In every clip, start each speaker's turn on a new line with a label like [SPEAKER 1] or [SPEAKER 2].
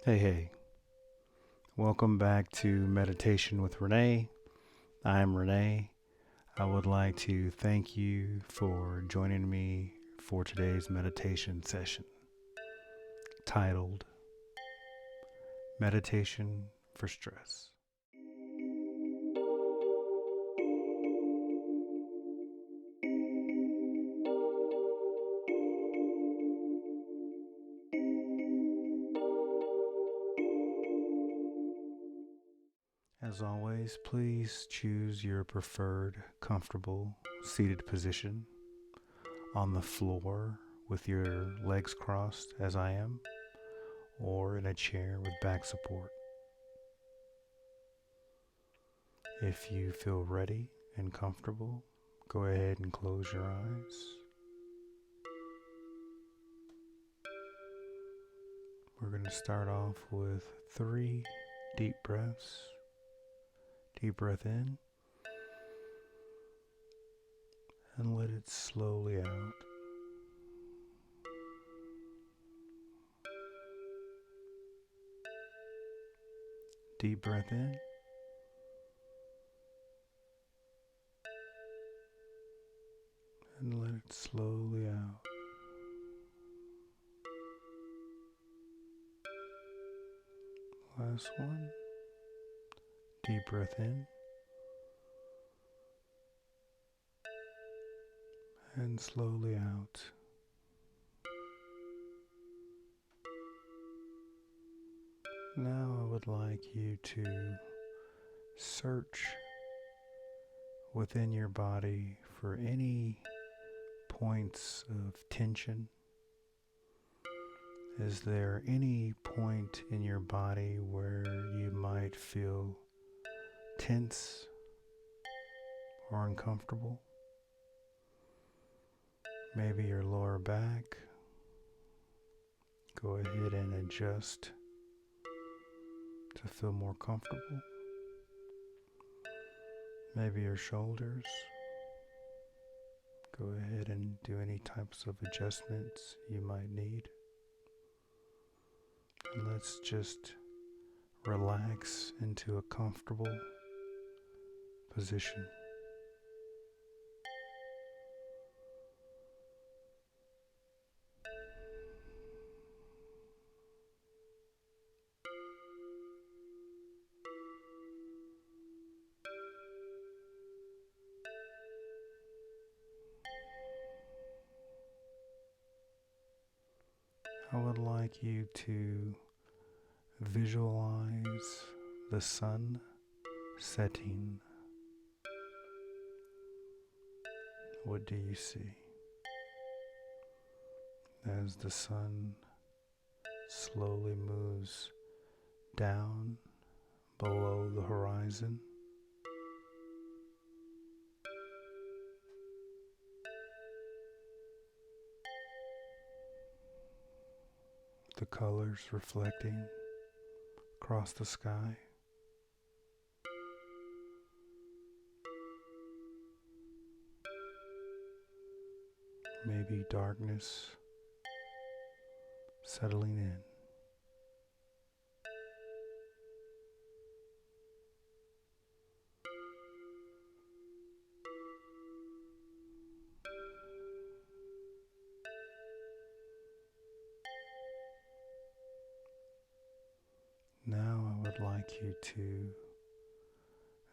[SPEAKER 1] Hey, welcome back to Meditation with Rene. I'm Rene. I would like to thank you for joining me for today's meditation session titled Meditation for Stress. As always, please choose your preferred comfortable seated position on the floor with your legs crossed as I am, or in a chair with back support. If you feel ready and comfortable, go ahead and close your eyes. We're going to start off with 3 deep breaths. Deep breath in and let it slowly out. Deep breath in and let it slowly out. Last one. Deep breath in and slowly out. Now I would like you to search within your body for any points of tension. Is there any point in your body where you might feel tense or uncomfortable? Maybe your lower back. Go ahead and adjust to feel more comfortable. Maybe your shoulders. Go ahead and do any types of adjustments you might need. And let's just relax into a comfortable position. I would like you to visualize the sun setting. What do you see? As the sun slowly moves down below the horizon, the colors reflecting across the sky. Maybe darkness settling in. Now I would like you to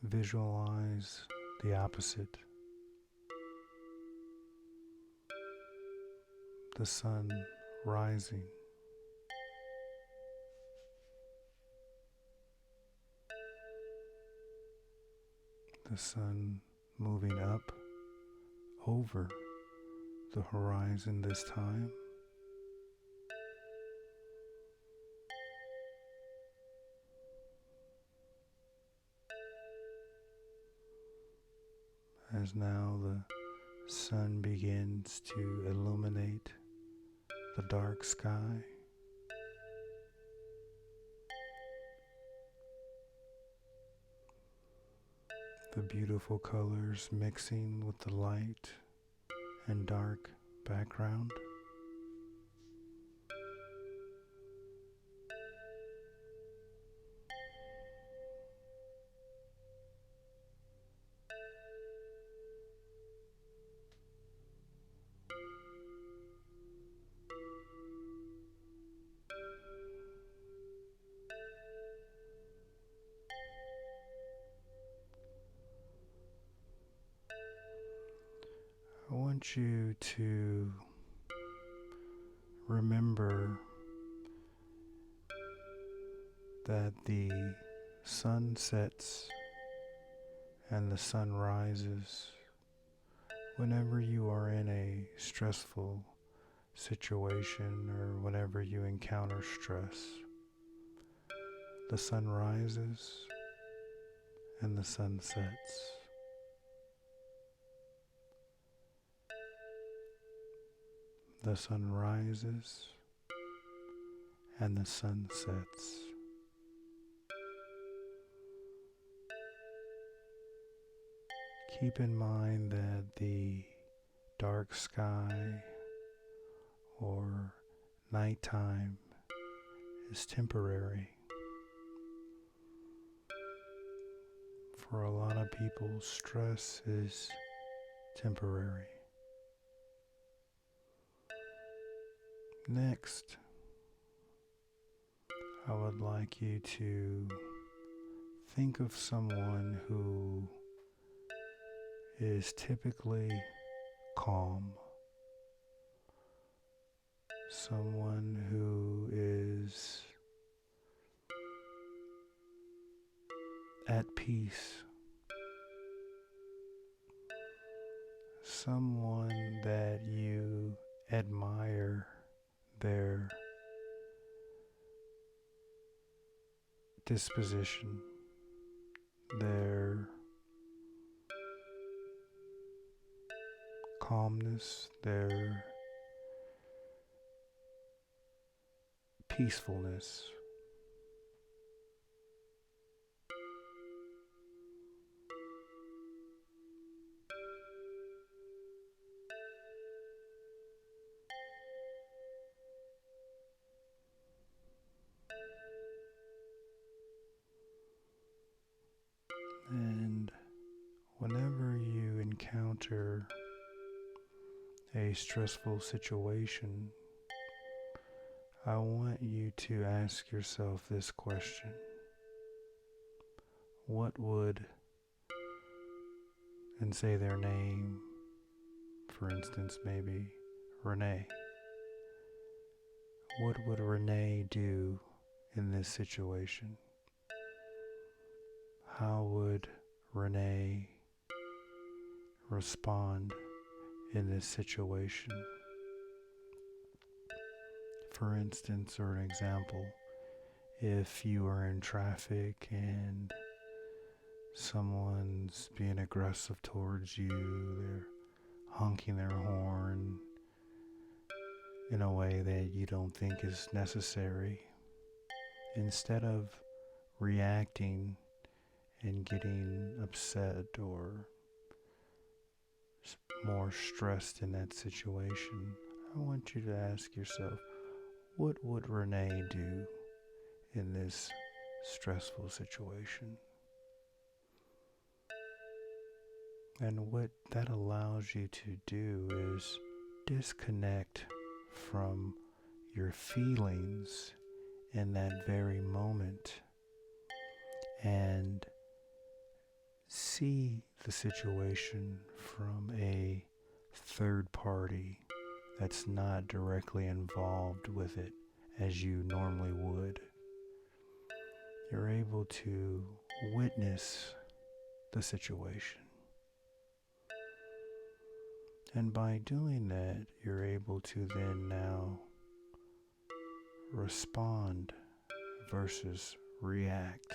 [SPEAKER 1] visualize the opposite. The sun rising. The sun moving up over the horizon this time. As now the sun begins to illuminate the dark sky. The beautiful colors mixing with the light and dark background. want you to remember that the sun sets and the sun rises whenever you are in a stressful situation or whenever you encounter stress. The sun rises and the sun sets. The sun rises and the sun sets. Keep in mind that the dark sky or nighttime is temporary. For a lot of people, stress is temporary. Next, I would like you to think of someone who is typically calm, someone who is at peace, someone that you admire their disposition, their calmness, their peacefulness. And whenever you encounter a stressful situation, I want you to ask yourself this question. What would, and say their name, for instance, maybe Rene. What would Rene do in this situation? How would Rene respond in this situation? For instance, or an example, if you are in traffic and someone's being aggressive towards you, they're honking their horn in a way that you don't think is necessary, instead of reacting and getting upset or more stressed in that situation, I want you to ask yourself, what would Rene do in this stressful situation? And what that allows you to do is disconnect from your feelings in that very moment and see the situation from a third party that's not directly involved with it as you normally would. You're able to witness the situation. And by doing that, you're able to then now respond versus react,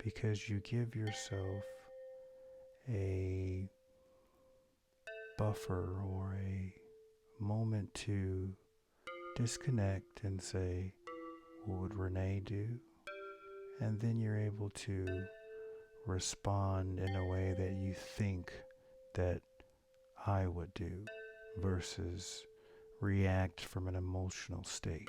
[SPEAKER 1] because you give yourself a buffer or a moment to disconnect and say, what would Rene do? And then you're able to respond in a way that you think that I would do versus react from an emotional state.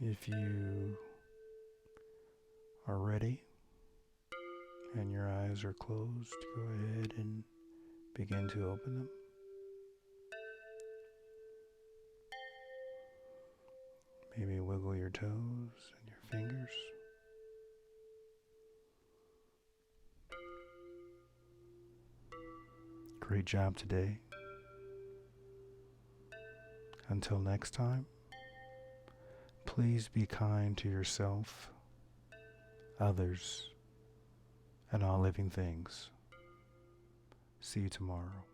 [SPEAKER 1] If you are ready and your eyes are closed, go ahead and begin to open them. Maybe wiggle your toes and your fingers. Great job today. Until next time, please be kind to yourself, others, and all living things. See you tomorrow.